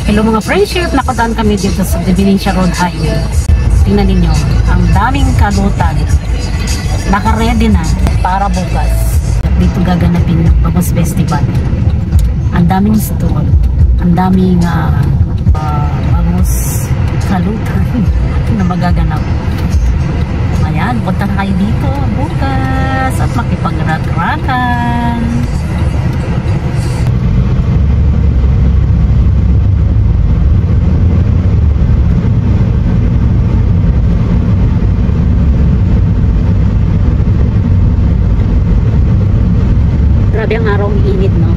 Hello mga friendship, nakadaan kami dito sa Divinencia Road Highway. Tingnan ninyo, ang daming kalutan. Naka-ready na para bukas. Dito gaganapin ng Bangus Festival. Ang daming stall, ang daming bangus kalutan na magaganap. Ayan, punta kayo dito bukas at makipag-rak-rakan. Grabe ang araw, init, no?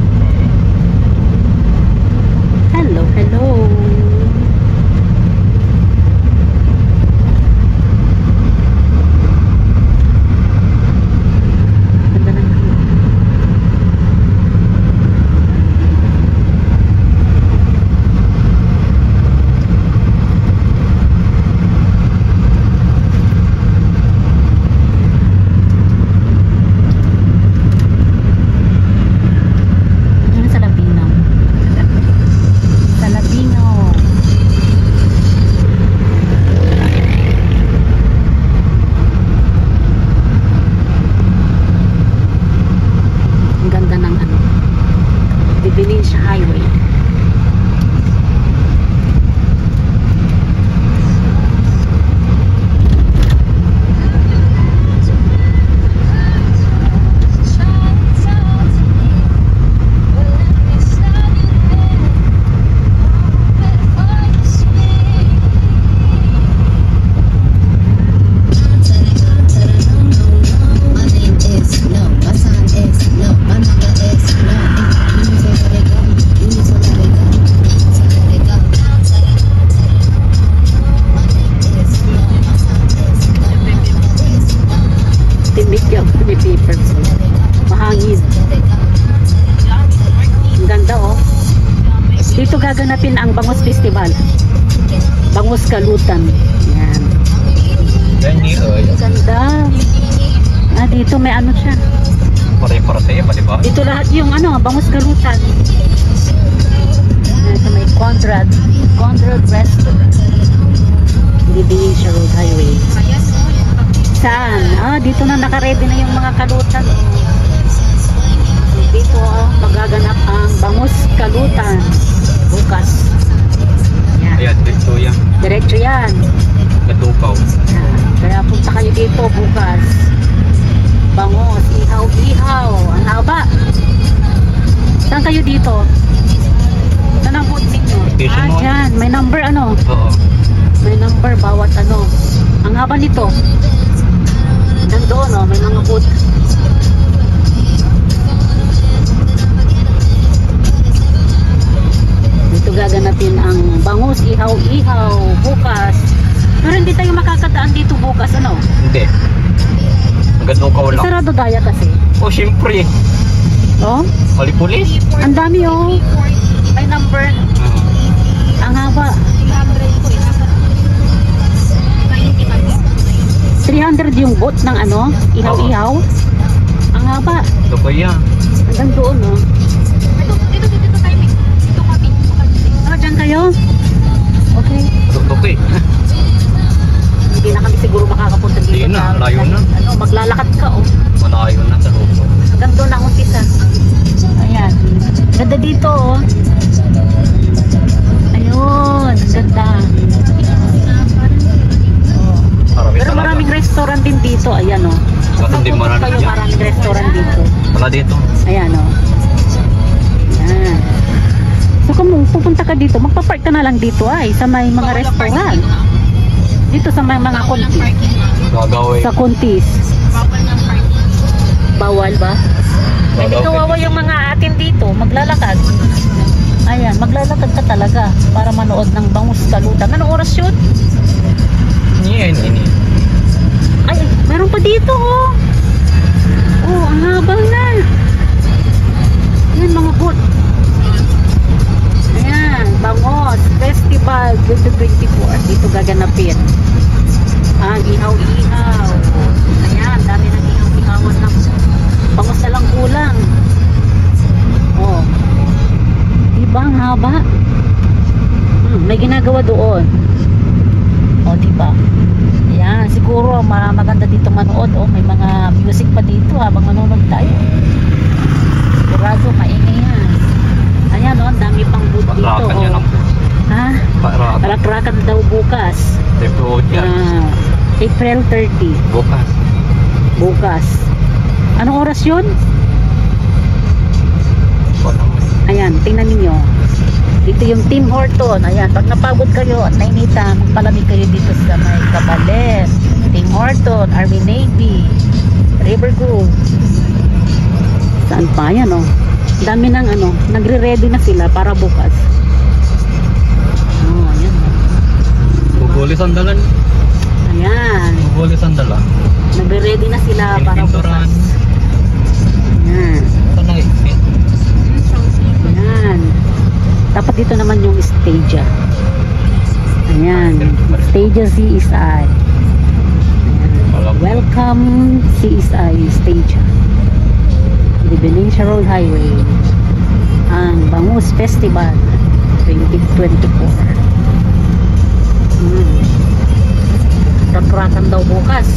Hello, hello. Ganda ng view. Divinencia Highway. Mahangin. Ang ganda, oh. Dito gaganapin ang Bangus Festival. Bangus Kalutan. Yan. Ganda. Dito may ano siya. Pare-pare sa'yo pa, diba? Dito lahat yung Bangus Kalutan. Ito may Conrad Restaurant. Divinencia Road Highway. Saan? Dito na naka-ready na yung mga kalutan. Dito magaganap ang Bangus Kalutan bukas. Yan. Ayan, diretso yan. Diretso yan. Katukaw. Kaya punta kayo dito bukas. Bangus, ihaw-ihaw. Ang haba. Saan kayo dito? Saan ang boot ninyo? Yan. May number Oo. May number bawat Ang haba nito. Nandoon, may mga boot. Dito gaganapin ang Bangus Ihaw-Ihaw bukas. Pero hindi tayo makakadaan dito bukas, Hindi. Magandang ka lang. Sarado daya kasi. Siyempre. Pali-pulis. Ang dami, May number. Ang haba. 300 yung boat ng ihaw-ihaw. Ang haba. Ito ba yan? Hanggang doon, Dito tayo. Dito kami. Dyan kayo? Okay. Okay. Hindi na kami siguro makakapunta dito. Hindi na, layo na. Maglalakad ka, Malayo na sa loob. Hanggang doon ang umpisa. Ayan. Ganda dito, Ayun. Ang ganda. Pero maraming restaurant din dito. Ayan, maraming restaurant dito. Wala dito. Ayan, Ayan. So kung pupunta ka dito, magpapark ka na lang dito sa may mga restaurant. Dito sa may mga kuntis. Gagawin. Sa kuntis. Bawal ba? Hindi kawawa yung mga atin dito. Maglalakad. Ayan, maglalakad ka talaga para manood ng Bangus Kalutan. Anong oras yun? Ini. Ay, meron pa dito, ang habang na. Ayan, mga boot. Ayan, Bangus Festival 2024. Dito gaganapin. Ang ihaw-ihaw. Ayan, dami ng ihaw-ihawan ng bangus na lang kulang. Diba, ang haba? may ginagawa doon. O, diba? Ayan, siguro maganda dito manood. O, may mga music pa dito habang manonood tayo. Sigurado, maingay yan. Ayan, o, ang dami pang booth dito. Pakrakan yan O. ang Ha? pakrakan. Rakrakan daw bukas. Depo yan. April 30. Bukas. Bukas. Anong oras yun? Ayan, tingnan ninyo. Dito yung Tim Horton. Ayan, pag napagod kayo at nainita, magpalamig kayo dito sa may Cabalet, Tim Horton, Army Navy, River Grove. Saan pa? Ayan, oh. Dami ng ano, nagre-ready na sila para bukas. Oh, ayan. Bubuli sandalan. Ayan. Bubuli sandalan. Nagre-ready na sila para Pinipinturan. bukas. Ayan. Sanay. Ayan. Dapat dito naman yung stage. Ayan. Stage CSI. Ayan. Welcome CSI stage. The Benicia Road Highway. Ang Bangus Festival 2024. Rakrakan daw bukas.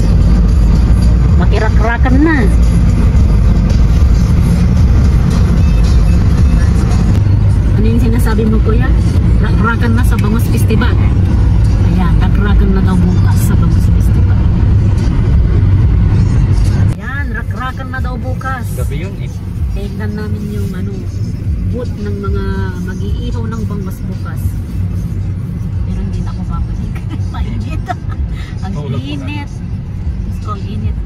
Makirakrakan na. Ano yung sinasabi mo, kuya? Rakrakan na sa Bangus Festival. Ayan, rakrakan na daw bukas sa Bangus Festival. Ayan, rakrakan na daw bukas. Gabi yun eh. Tignan namin yung ano, booth ng mga mag-iihaw ng bangus bukas. Pero hindi na ako babalik. Mainit. Ang Tulog ko na. init. Gusto ko, init.